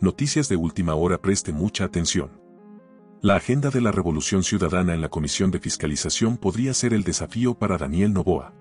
Noticias de última hora, preste mucha atención. La agenda de la Revolución Ciudadana en la Comisión de Fiscalización podría ser el desafío para Daniel Noboa.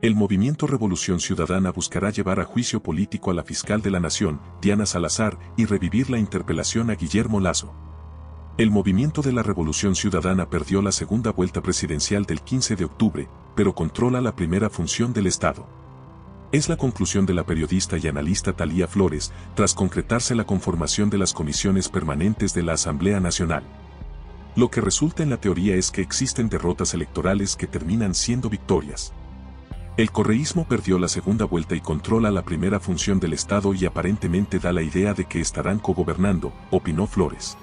El movimiento Revolución Ciudadana buscará llevar a juicio político a la fiscal de la Nación, Diana Salazar, y revivir la interpelación a Guillermo Lasso. El movimiento de la Revolución Ciudadana perdió la segunda vuelta presidencial del 15 de octubre, pero controla la primera función del Estado. Es la conclusión de la periodista y analista Thalía Flores, tras concretarse la conformación de las comisiones permanentes de la Asamblea Nacional. Lo que resulta en la teoría es que existen derrotas electorales que terminan siendo victorias. El correísmo perdió la segunda vuelta y controla la primera función del Estado y aparentemente da la idea de que estarán cogobernando, opinó Flores.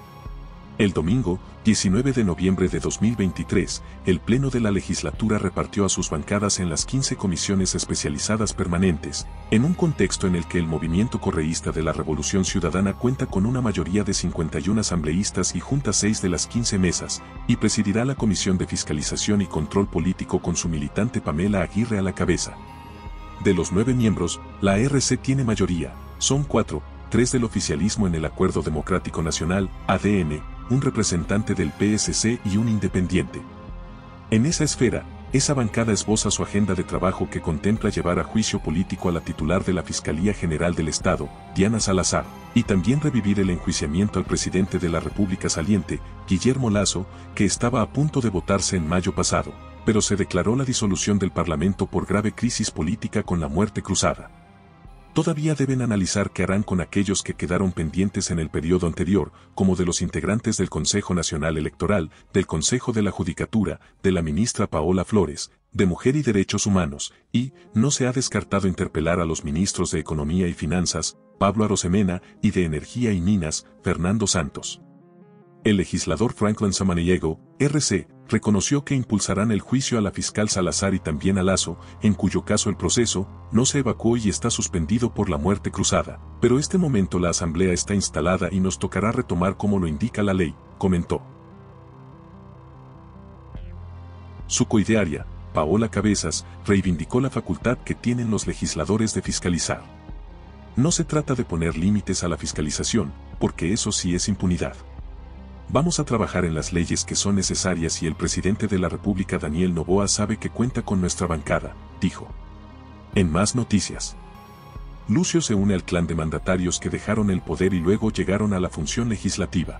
El domingo, 19 de noviembre de 2023, el Pleno de la Legislatura repartió a sus bancadas en las 15 comisiones especializadas permanentes, en un contexto en el que el movimiento correísta de la Revolución Ciudadana cuenta con una mayoría de 51 asambleístas y junta 6 de las 15 mesas, y presidirá la Comisión de Fiscalización y Control Político con su militante Pamela Aguirre a la cabeza. De los 9 miembros, la RC tiene mayoría, son 4, 3 del oficialismo en el Acuerdo Democrático Nacional, ADN, un representante del PSC y un independiente. En esa esfera, esa bancada esboza su agenda de trabajo que contempla llevar a juicio político a la titular de la Fiscalía General del Estado, Diana Salazar, y también revivir el enjuiciamiento al presidente de la República saliente, Guillermo Lasso, que estaba a punto de votarse en mayo pasado, pero se declaró la disolución del Parlamento por grave crisis política con la muerte cruzada. Todavía deben analizar qué harán con aquellos que quedaron pendientes en el periodo anterior, como de los integrantes del Consejo Nacional Electoral, del Consejo de la Judicatura, de la ministra Paola Flores, de Mujer y Derechos Humanos, y no se ha descartado interpelar a los ministros de Economía y Finanzas, Pablo Arosemena, y de Energía y Minas, Fernando Santos. El legislador Franklin Samaniego, RC, reconoció que impulsarán el juicio a la fiscal Salazar y también a Lasso, en cuyo caso el proceso no se evacuó y está suspendido por la muerte cruzada, pero este momento la asamblea está instalada y nos tocará retomar como lo indica la ley, comentó. Su coidearia, Paola Cabezas, reivindicó la facultad que tienen los legisladores de fiscalizar. No se trata de poner límites a la fiscalización, porque eso sí es impunidad. Vamos a trabajar en las leyes que son necesarias y el presidente de la República Daniel Noboa sabe que cuenta con nuestra bancada, dijo. En más noticias. Lucio se une al clan de mandatarios que dejaron el poder y luego llegaron a la función legislativa.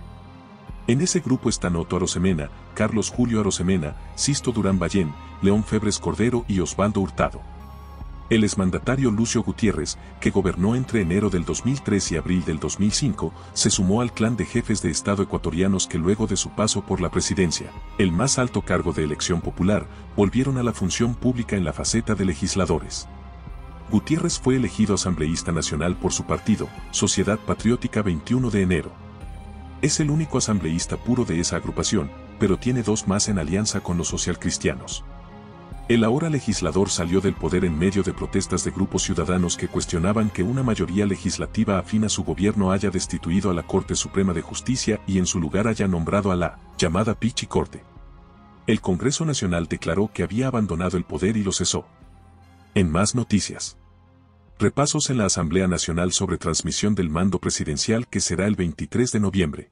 En ese grupo están Otto Arosemena, Carlos Julio Arosemena, Sisto Durán Ballén, León Febres Cordero y Osvaldo Hurtado. El exmandatario Lucio Gutiérrez, que gobernó entre enero del 2003 y abril del 2005, se sumó al clan de jefes de Estado ecuatorianos que luego de su paso por la presidencia, el más alto cargo de elección popular, volvieron a la función pública en la faceta de legisladores. Gutiérrez fue elegido asambleísta nacional por su partido, Sociedad Patriótica 21 de enero. Es el único asambleísta puro de esa agrupación, pero tiene 2 más en alianza con los socialcristianos. El ahora legislador salió del poder en medio de protestas de grupos ciudadanos que cuestionaban que una mayoría legislativa afín a su gobierno haya destituido a la Corte Suprema de Justicia y en su lugar haya nombrado a la llamada Pichi Corte. El Congreso Nacional declaró que había abandonado el poder y lo cesó. En más noticias. Repasos en la Asamblea Nacional sobre transmisión del mando presidencial que será el 23 de noviembre.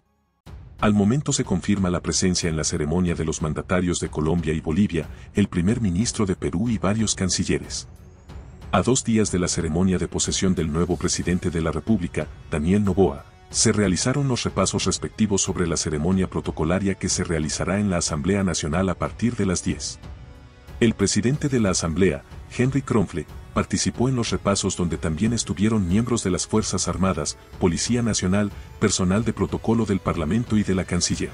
Al momento se confirma la presencia en la ceremonia de los mandatarios de Colombia y Bolivia, el primer ministro de Perú y varios cancilleres. A 2 días de la ceremonia de posesión del nuevo presidente de la República, Daniel Noboa, se realizaron los repasos respectivos sobre la ceremonia protocolaria que se realizará en la Asamblea Nacional a partir de las 10. El presidente de la Asamblea, Henry Kronfle, participó en los repasos donde también estuvieron miembros de las Fuerzas Armadas, Policía Nacional, personal de protocolo del Parlamento y de la Canciller.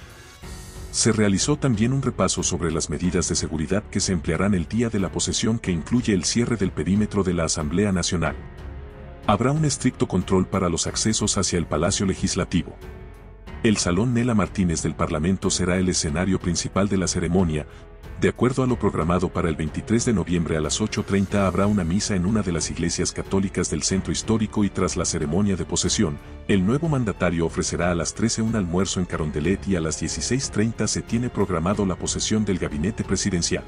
Se realizó también un repaso sobre las medidas de seguridad que se emplearán el día de la posesión que incluye el cierre del perímetro de la Asamblea Nacional. Habrá un estricto control para los accesos hacia el Palacio Legislativo. El Salón Nela Martínez del Parlamento será el escenario principal de la ceremonia. De acuerdo a lo programado para el 23 de noviembre a las 8:30 habrá una misa en una de las iglesias católicas del centro histórico y tras la ceremonia de posesión, el nuevo mandatario ofrecerá a las 13 un almuerzo en Carondelet y a las 16:30 se tiene programado la posesión del gabinete presidencial.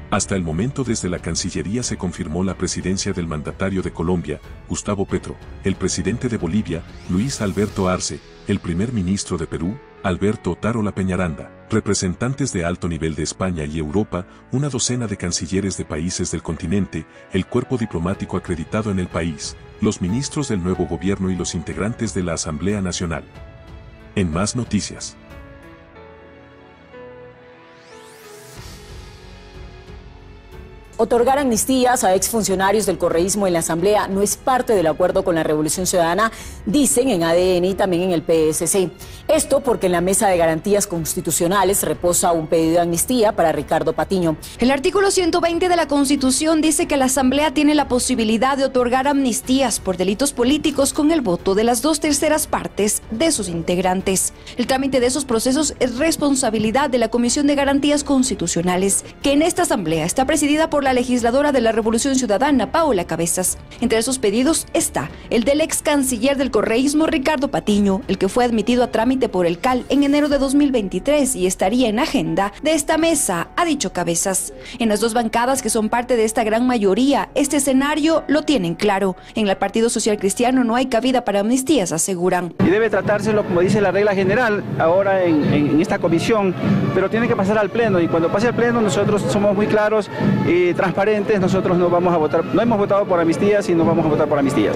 Hasta el momento desde la Cancillería se confirmó la presidencia del mandatario de Colombia, Gustavo Petro, el presidente de Bolivia, Luis Alberto Arce, el primer ministro de Perú, Alberto Otárola Peñaranda, representantes de alto nivel de España y Europa, una docena de cancilleres de países del continente, el cuerpo diplomático acreditado en el país, los ministros del nuevo gobierno y los integrantes de la Asamblea Nacional. En más noticias. Otorgar amnistías a exfuncionarios del correísmo en la Asamblea no es parte del acuerdo con la Revolución Ciudadana, dicen en ADN y también en el PSC. Esto porque en la Mesa de Garantías Constitucionales reposa un pedido de amnistía para Ricardo Patiño. El artículo 120 de la Constitución dice que la Asamblea tiene la posibilidad de otorgar amnistías por delitos políticos con el voto de las 2/3 partes de sus integrantes. El trámite de esos procesos es responsabilidad de la Comisión de Garantías Constitucionales, que en esta Asamblea está presidida por la legisladora de la Revolución Ciudadana, Paola Cabezas. Entre esos pedidos está el del ex canciller del correísmo, Ricardo Patiño, el que fue admitido a trámite por el CAL en enero de 2023 y estaría en agenda de esta mesa, ha dicho Cabezas. En las dos bancadas que son parte de esta gran mayoría, este escenario lo tienen claro. En el Partido Social Cristiano no hay cabida para amnistías, aseguran. Y debe tratárselo, como dice la regla general, ahora en esta comisión, pero tiene que pasar al Pleno, y cuando pase al Pleno nosotros somos muy claros y transparentes, nosotros no vamos a votar, no hemos votado por amnistías y no vamos a votar por amnistías.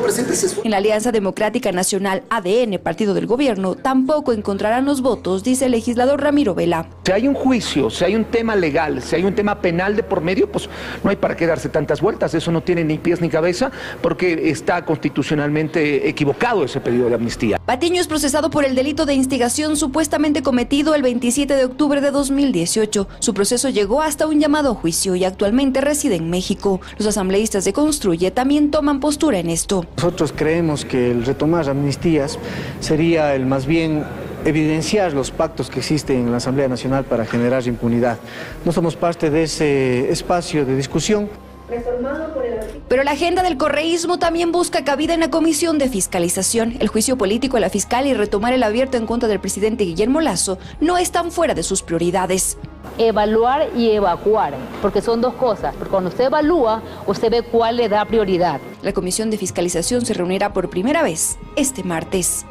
En la Alianza Democrática Nacional, ADN, partido del gobierno, tampoco encontrarán los votos, dice el legislador Ramiro Vela. Si hay un juicio, si hay un tema legal, si hay un tema penal de por medio, pues no hay para qué darse tantas vueltas, eso no tiene ni pies ni cabeza, porque está constitucionalmente equivocado ese pedido de amnistía. Patiño es procesado por el delito de instigación supuestamente cometido el 27 de octubre de 2018. Su proceso llegó hasta un llamado a juicio y actualmente reside en México. Los asambleístas de Construye también toman postura en esto. Nosotros creemos que el retomar amnistías sería el más bien evidenciar los pactos que existen en la Asamblea Nacional para generar impunidad. No somos parte de ese espacio de discusión. Pero la agenda del correísmo también busca cabida en la Comisión de Fiscalización. El juicio político a la fiscal y retomar el abierto en contra del presidente Guillermo Lasso no están fuera de sus prioridades. Evaluar y evacuar, porque son dos cosas, porque cuando usted evalúa, usted ve cuál le da prioridad. La Comisión de Fiscalización se reunirá por primera vez este martes.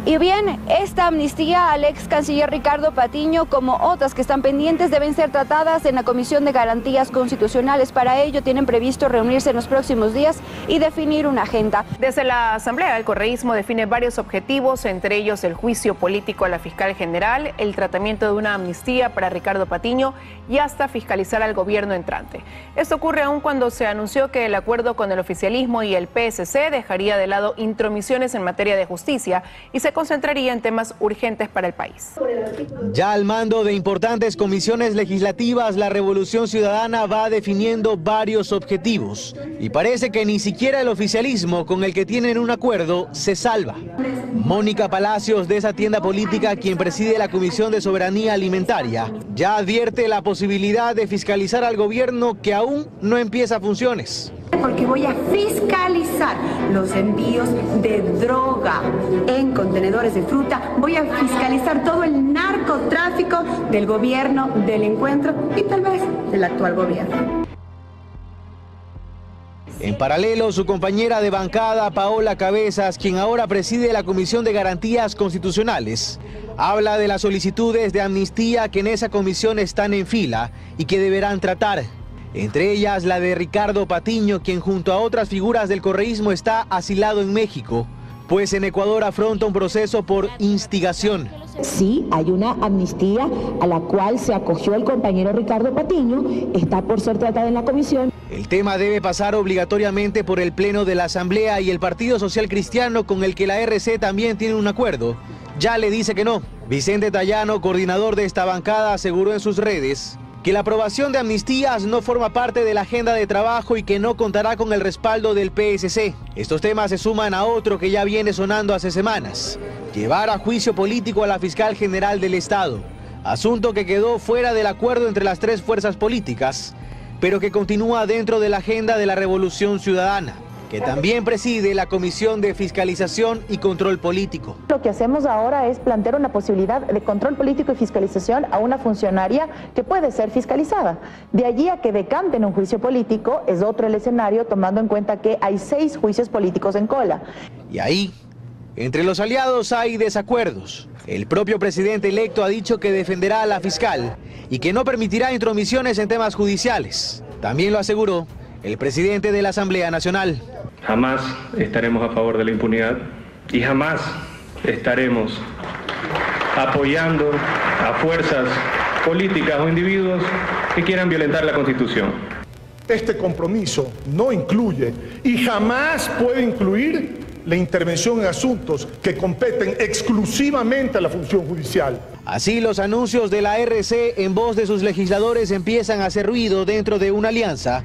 Y bien, esta amnistía al ex canciller Ricardo Patiño, como otras que están pendientes, deben ser tratadas en la Comisión de Garantías Constitucionales. Para ello tienen previsto reunirse en los próximos días y definir una agenda. Desde la Asamblea, el correísmo define varios objetivos, entre ellos el juicio político a la fiscal general, el tratamiento de una amnistía para Ricardo Patiño y hasta fiscalizar al gobierno entrante. Esto ocurre aún cuando se anunció que el acuerdo con el oficialismo y el PSC dejaría de lado intromisiones en materia de justicia y se concentraría en temas urgentes para el país. Ya al mando de importantes comisiones legislativas, la Revolución Ciudadana va definiendo varios objetivos. Y parece que ni siquiera el oficialismo, con el que tienen un acuerdo, se salva. Mónica Palacios, de esa tienda política, quien preside la Comisión de Soberanía Alimentaria, ya advierte la posibilidad de fiscalizar al gobierno que aún no empieza funciones. Porque voy a fiscalizar los envíos de droga en contenedores de fruta, voy a fiscalizar todo el narcotráfico del gobierno del encuentro y tal vez del actual gobierno. En paralelo, su compañera de bancada, Paola Cabezas, quien ahora preside la Comisión de Garantías Constitucionales, habla de las solicitudes de amnistía que en esa comisión están en fila y que deberán tratar. Entre ellas la de Ricardo Patiño, quien junto a otras figuras del correísmo está asilado en México, pues en Ecuador afronta un proceso por instigación. Sí, hay una amnistía a la cual se acogió el compañero Ricardo Patiño, está por ser tratada en la comisión. El tema debe pasar obligatoriamente por el Pleno de la Asamblea y el Partido Social Cristiano, con el que la RC también tiene un acuerdo, ya le dice que no. Vicente Tallano, coordinador de esta bancada, aseguró en sus redes que la aprobación de amnistías no forma parte de la agenda de trabajo y que no contará con el respaldo del PSC. Estos temas se suman a otro que ya viene sonando hace semanas: llevar a juicio político a la fiscal general del Estado, asunto que quedó fuera del acuerdo entre las tres fuerzas políticas, pero que continúa dentro de la agenda de la Revolución Ciudadana. que también preside la Comisión de Fiscalización y Control Político. Lo que hacemos ahora es plantear una posibilidad de control político y fiscalización a una funcionaria que puede ser fiscalizada. De allí a que decanten un juicio político es otro el escenario, tomando en cuenta que hay 6 juicios políticos en cola. Y ahí, entre los aliados hay desacuerdos. El propio presidente electo ha dicho que defenderá a la fiscal y que no permitirá intromisiones en temas judiciales. También lo aseguró el presidente de la Asamblea Nacional. Jamás estaremos a favor de la impunidad y jamás estaremos apoyando a fuerzas políticas o individuos que quieran violentar la Constitución. Este compromiso no incluye y jamás puede incluir la intervención en asuntos que competen exclusivamente a la función judicial. Así, los anuncios de la RC en voz de sus legisladores empiezan a hacer ruido dentro de una alianza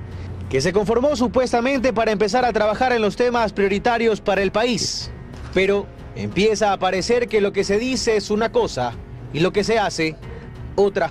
que se conformó supuestamente para empezar a trabajar en los temas prioritarios para el país. Pero empieza a parecer que lo que se dice es una cosa y lo que se hace otra.